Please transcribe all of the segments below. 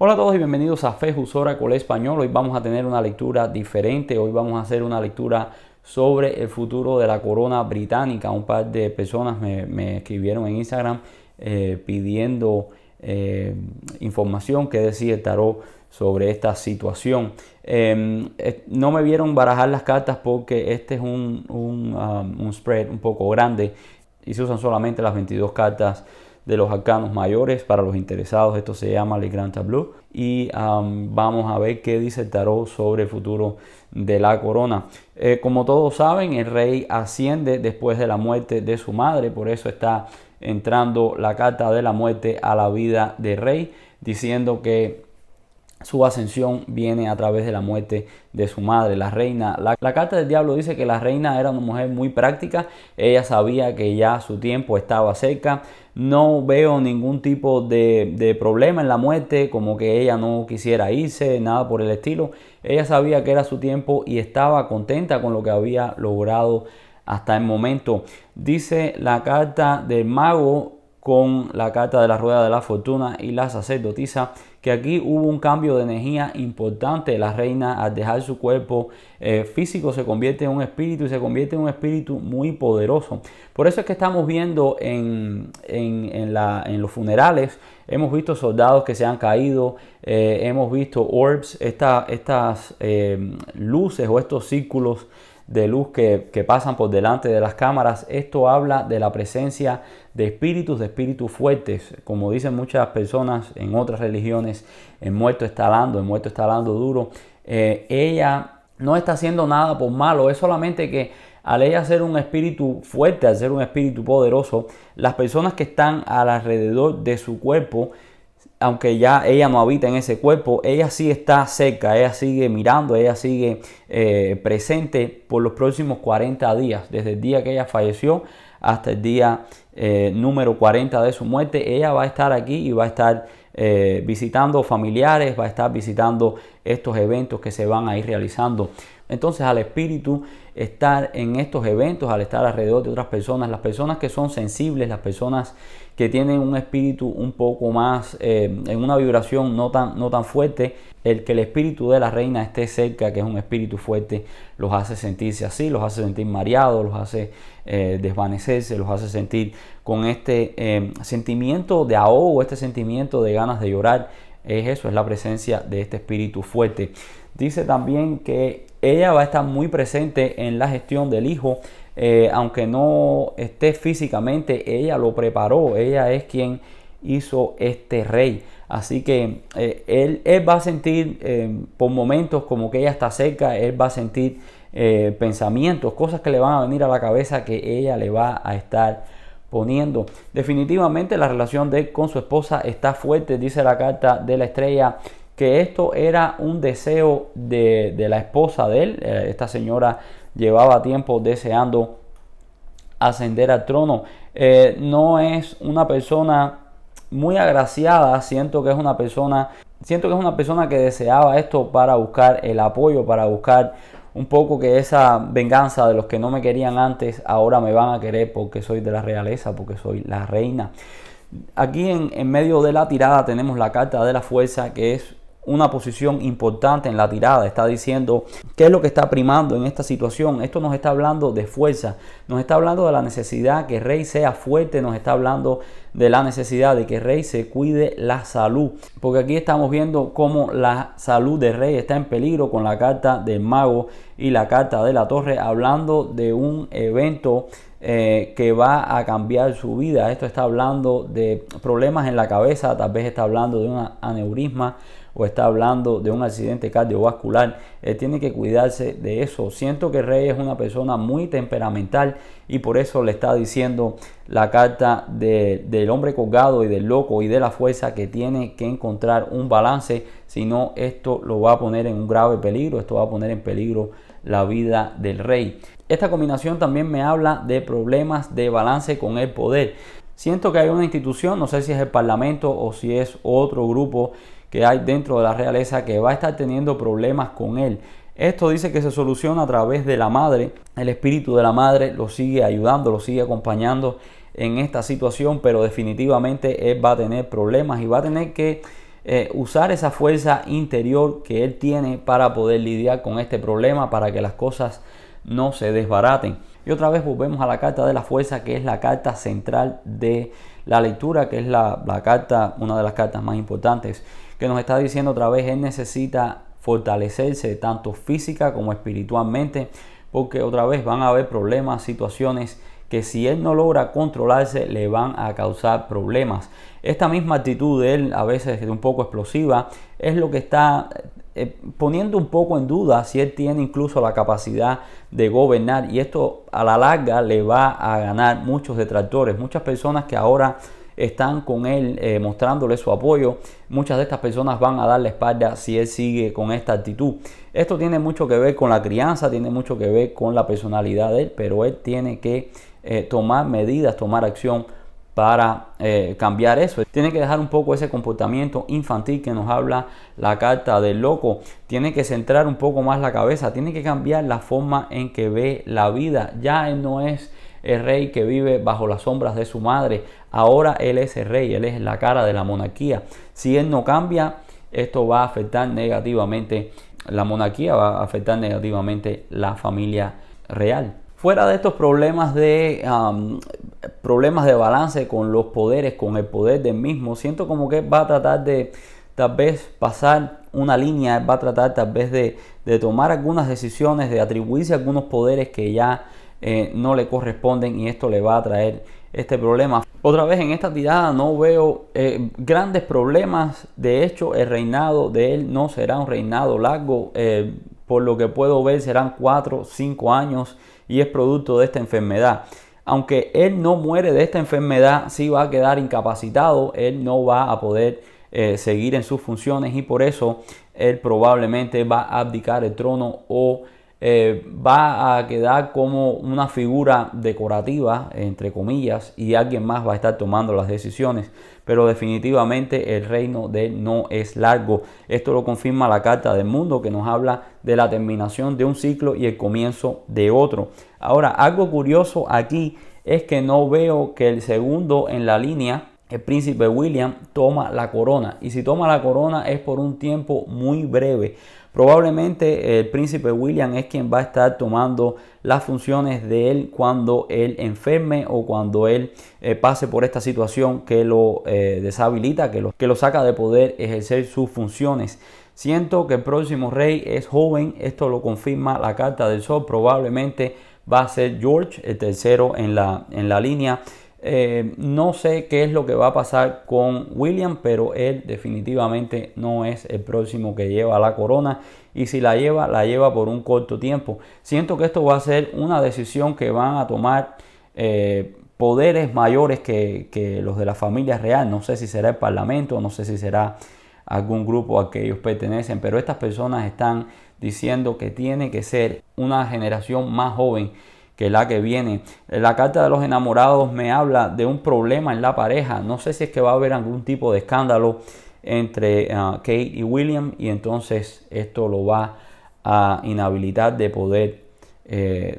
Hola a todos y bienvenidos a Fejus Oracle Español. Hoy vamos a tener una lectura diferente. Hoy vamos a hacer una lectura sobre el futuro de la corona británica. Un par de personas me escribieron en Instagram pidiendo información que decía el tarot sobre esta situación. No me vieron barajar las cartas porque este es un spread un poco grande y se usan solamente las 22 cartas de los arcanos mayores. Para los interesados, esto se llama Le Grand Tableau y vamos a ver qué dice el tarot sobre el futuro de la corona. Como todos saben, el rey asciende después de la muerte de su madre, por eso está entrando la carta de la muerte a la vida del rey, diciendo que su ascensión viene a través de la muerte de su madre, la reina. La carta del diablo dice que la reina era una mujer muy práctica. Ella sabía que ya su tiempo estaba cerca. No veo ningún tipo de problema en la muerte, como que ella no quisiera irse, nada por el estilo. Ella sabía que era su tiempo y estaba contenta con lo que había logrado hasta el momento. Dice la carta del mago con la carta de la rueda de la fortuna y la sacerdotisa que aquí hubo un cambio de energía importante. La reina, al dejar su cuerpo físico, se convierte en un espíritu y se convierte en un espíritu muy poderoso. Por eso es que estamos viendo en los funerales, hemos visto soldados que se han caído, hemos visto orbs, estas luces o estos círculos de luz que pasan por delante de las cámaras. Esto habla de la presencia de espíritus fuertes. Como dicen muchas personas en otras religiones, el muerto está hablando duro. Ella no está haciendo nada por malo, es solamente que al ella ser un espíritu fuerte, al ser un espíritu poderoso, las personas que están alrededor de su cuerpo, aunque ya ella no habita en ese cuerpo, ella sí está cerca, ella sigue mirando, ella sigue presente por los próximos 40 días, desde el día que ella falleció hasta el día número 40 de su muerte. Ella va a estar aquí y va a estar visitando familiares, va a estar visitando estos eventos que se van a ir realizando. Entonces, al espíritu estar en estos eventos, al estar alrededor de otras personas, las personas que son sensibles, las personas que tienen un espíritu un poco más en una vibración no tan fuerte, el que el espíritu de la reina esté cerca, que es un espíritu fuerte, los hace sentirse así, los hace sentir mareados, los hace desvanecerse, los hace sentir con este sentimiento de ahogo, este sentimiento de ganas de llorar. Es la presencia de este espíritu fuerte. Dice también que ella va a estar muy presente en la gestión del hijo, aunque no esté físicamente, ella lo preparó, ella es quien hizo este rey. Así que él va a sentir por momentos como que ella está cerca, él va a sentir pensamientos, cosas que le van a venir a la cabeza que ella le va a estar poniendo. Definitivamente la relación de él con su esposa está fuerte. Dice la carta de la estrella que esto era un deseo de la esposa de él. Esta señora llevaba tiempo deseando ascender al trono. No es una persona muy agraciada. Siento que es una persona que deseaba esto para buscar el apoyo, para buscar un poco que esa venganza de los que no me querían antes, ahora me van a querer porque soy de la realeza, porque soy la reina. Aquí en medio de la tirada tenemos la carta de la fuerza, que es una posición importante en la tirada. Está diciendo qué es lo que está primando en esta situación. Esto nos está hablando de fuerza, nos está hablando de la necesidad que el rey sea fuerte, nos está hablando de la necesidad de que el rey se cuide la salud, porque aquí estamos viendo cómo la salud del rey está en peligro con la carta del mago y la carta de la torre, hablando de un evento que va a cambiar su vida. Esto está hablando de problemas en la cabeza, tal vez está hablando de un aneurisma o está hablando de un accidente cardiovascular. Él tiene que cuidarse de eso. Siento que el rey es una persona muy temperamental y por eso le está diciendo la carta del hombre colgado y del loco y de la fuerza que tiene que encontrar un balance, si no esto lo va a poner en un grave peligro, esto va a poner en peligro la vida del rey. Esta combinación también me habla de problemas de balance con el poder. Siento que hay una institución, no sé si es el parlamento o si es otro grupo que hay dentro de la realeza, que va a estar teniendo problemas con él. Esto dice que se soluciona a través de la madre. El espíritu de la madre lo sigue ayudando, lo sigue acompañando en esta situación, pero definitivamente él va a tener problemas y va a tener que usar esa fuerza interior que él tiene para poder lidiar con este problema, para que las cosas no se desbaraten. Y otra vez volvemos a la carta de la fuerza, que es la carta central de la lectura, que es la carta, una de las cartas más importantes, que nos está diciendo otra vez, él necesita fortalecerse tanto física como espiritualmente, porque otra vez van a haber problemas, situaciones que si él no logra controlarse le van a causar problemas. Esta misma actitud de él, a veces un poco explosiva, es lo que está poniendo un poco en duda si él tiene incluso la capacidad de gobernar, y esto a la larga le va a ganar muchos detractores, muchas personas que ahora están con él mostrándole su apoyo. Muchas de estas personas van a dar la espalda si él sigue con esta actitud. Esto tiene mucho que ver con la crianza, tiene mucho que ver con la personalidad de él, pero él tiene que tomar medidas, tomar acción para cambiar eso. Tiene que dejar un poco ese comportamiento infantil que nos habla la carta del loco. Tiene que centrar un poco más la cabeza, tiene que cambiar la forma en que ve la vida. Ya él no es el rey que vive bajo las sombras de su madre. Ahora él es el rey, él es la cara de la monarquía. Si él no cambia, esto va a afectar negativamente la monarquía, va a afectar negativamente la familia real. Fuera de estos problemas de balance con los poderes, con el poder del mismo, siento como que va a tratar de tal vez pasar una línea, va a tratar tal vez de tomar algunas decisiones, de atribuirse algunos poderes que ya no le corresponden, y esto le va a traer este problema. Otra vez en esta tirada no veo grandes problemas. De hecho, el reinado de él no será un reinado largo. Por lo que puedo ver serán 4 o 5 años, y es producto de esta enfermedad. Aunque él no muere de esta enfermedad, sí va a quedar incapacitado. Él no va a poder seguir en sus funciones, y por eso él probablemente va a abdicar el trono o va a quedar como una figura decorativa, entre comillas, y alguien más va a estar tomando las decisiones. Pero definitivamente el reino de él no es largo. Esto lo confirma la carta del mundo, que nos habla de la terminación de un ciclo y el comienzo de otro. Ahora, algo curioso aquí es que no veo que el segundo en la línea, el príncipe William, toma la corona. Y si toma la corona es por un tiempo muy breve. Probablemente el príncipe William es quien va a estar tomando las funciones de él cuando él enferme, o cuando él pase por esta situación que lo deshabilita, que lo saca de poder ejercer sus funciones. Siento que el próximo rey es joven. Esto lo confirma la carta del sol. Probablemente va a ser George, el tercero en la línea. No sé qué es lo que va a pasar con William, pero él definitivamente no es el próximo que lleva la corona, y si la lleva por un corto tiempo. Siento que esto va a ser una decisión que van a tomar poderes mayores que los de la familia real. No sé si será el parlamento, no sé si será algún grupo al que ellos pertenecen, pero estas personas están diciendo que tiene que ser una generación más joven que la que viene. La carta de los enamorados me habla de un problema en la pareja. No sé si es que va a haber algún tipo de escándalo entre Kate y William, y entonces esto lo va a inhabilitar de poder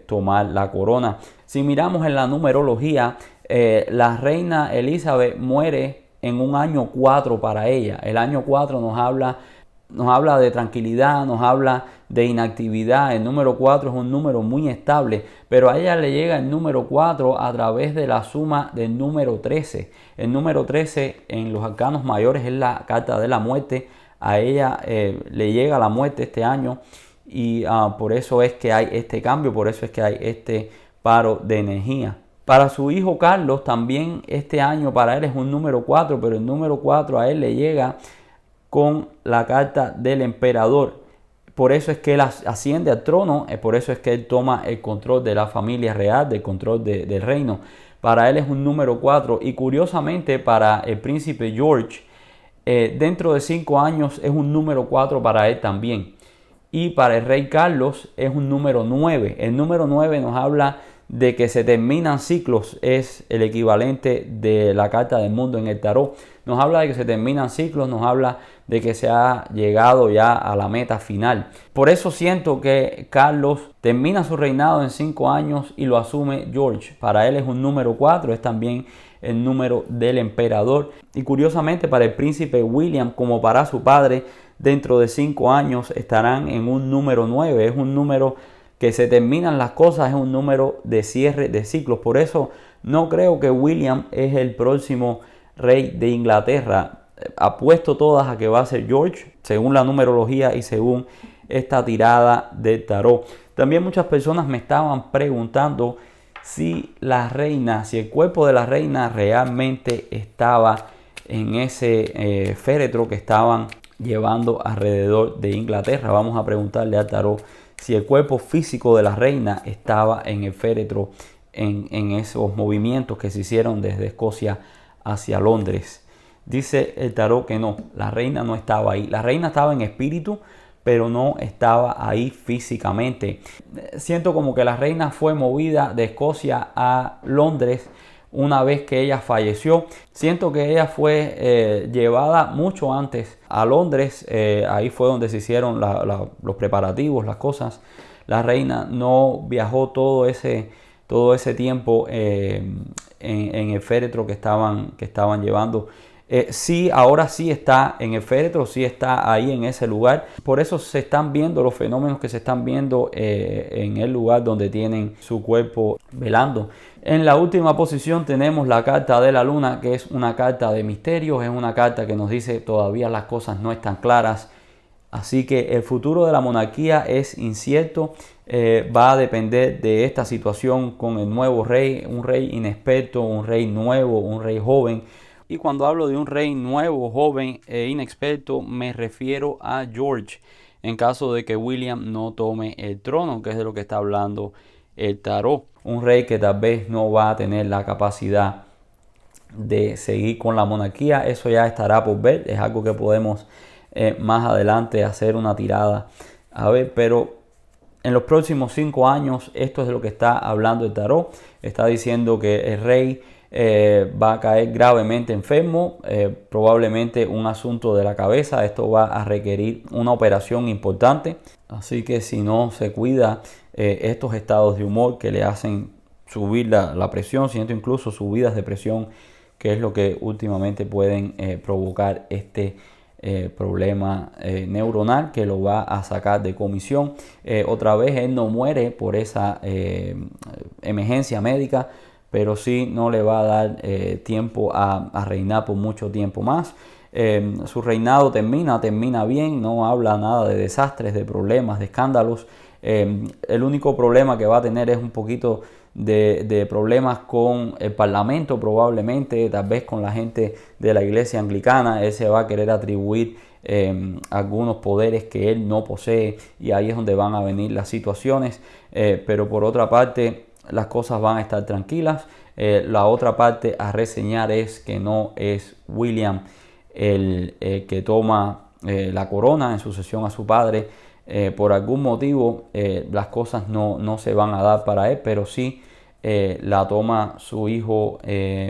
tomar la corona. Si miramos en la numerología, la reina Elizabeth muere en un año 4 para ella. El año 4 nos habla de tranquilidad, nos habla de inactividad. El número 4 es un número muy estable, pero a ella le llega el número 4 a través de la suma del número 13. El número 13 en los arcanos mayores es la carta de la muerte. A ella le llega la muerte este año, y por eso es que hay este cambio, por eso es que hay este paro de energía. Para su hijo Carlos también este año para él es un número 4, pero el número 4 a él le llega con la carta del emperador. Por eso es que él asciende al trono, por eso es que él toma el control de la familia real, del control del reino. Para él es un número 4, y curiosamente para el príncipe George, dentro de 5 años es un número 4 para él también. Y para el rey Carlos es un número 9. El número 9 nos habla de que se terminan ciclos, es el equivalente de la carta del mundo en el tarot. Nos habla de que se terminan ciclos, nos habla de que se ha llegado ya a la meta final. Por eso siento que Carlos termina su reinado en 5 años y lo asume George. Para él es un número 4, es también el número del emperador. Y curiosamente para el príncipe William, como para su padre, dentro de 5 años estarán en un número 9. Es un número que se terminan las cosas, es un número de cierre de ciclos. Por eso no creo que William es el próximo rey de Inglaterra. Apuesto todas a que va a ser George, según la numerología y según esta tirada de tarot. También muchas personas me estaban preguntando si la reina, si el cuerpo de la reina realmente estaba en ese féretro que estaban llevando alrededor de Inglaterra. Vamos a preguntarle al tarot si el cuerpo físico de la reina estaba en el féretro en esos movimientos que se hicieron desde Escocia hacia Londres. Dice el tarot que no, la reina no estaba ahí. La reina estaba en espíritu, pero no estaba ahí físicamente. Siento como que la reina fue movida de Escocia a Londres una vez que ella falleció. Siento que ella fue llevada mucho antes a Londres. Ahí fue donde se hicieron los preparativos, las cosas. La reina no viajó todo ese tiempo en el féretro que estaban llevando. Sí, ahora sí está en el féretro, sí está ahí en ese lugar. Por eso se están viendo los fenómenos que se están viendo en el lugar donde tienen su cuerpo velando. En la última posición tenemos la carta de la luna, que es una carta de misterios, es una carta que nos dice todavía las cosas no están claras. Así que el futuro de la monarquía es incierto, va a depender de esta situación con el nuevo rey, un rey inexperto, un rey nuevo, un rey joven. Y cuando hablo de un rey nuevo, joven e inexperto, me refiero a George, en caso de que William no tome el trono, que es de lo que está hablando el tarot. Un rey que tal vez no va a tener la capacidad de seguir con la monarquía, eso ya estará por ver, es algo que podemos más adelante hacer una tirada a ver, pero en los próximos 5 años esto es de lo que está hablando el tarot. Está diciendo que el rey va a caer gravemente enfermo, probablemente un asunto de la cabeza. Esto va a requerir una operación importante, así que si no se cuida, estos estados de humor que le hacen subir la presión, siento incluso subidas de presión, que es lo que últimamente pueden provocar este problema neuronal que lo va a sacar de comisión. Otra vez él no muere por esa emergencia médica, pero sí no le va a dar tiempo a reinar por mucho tiempo más. Su reinado termina bien, no habla nada de desastres, de problemas, de escándalos. El único problema que va a tener es un poquito de problemas con el parlamento, probablemente, tal vez con la gente de la iglesia anglicana. Él se va a querer atribuir algunos poderes que él no posee, y ahí es donde van a venir las situaciones, pero por otra parte las cosas van a estar tranquilas. La otra parte a reseñar es que no es William el que toma la corona en sucesión a su padre. Por algún motivo las cosas no se van a dar para él, pero sí la toma su hijo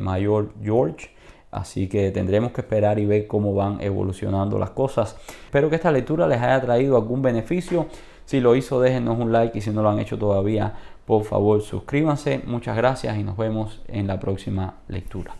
mayor George. Así que tendremos que esperar y ver cómo van evolucionando las cosas. Espero que esta lectura les haya traído algún beneficio. Si lo hizo, déjenos un like, y si no lo han hecho todavía, por favor suscríbanse. Muchas gracias y nos vemos en la próxima lectura.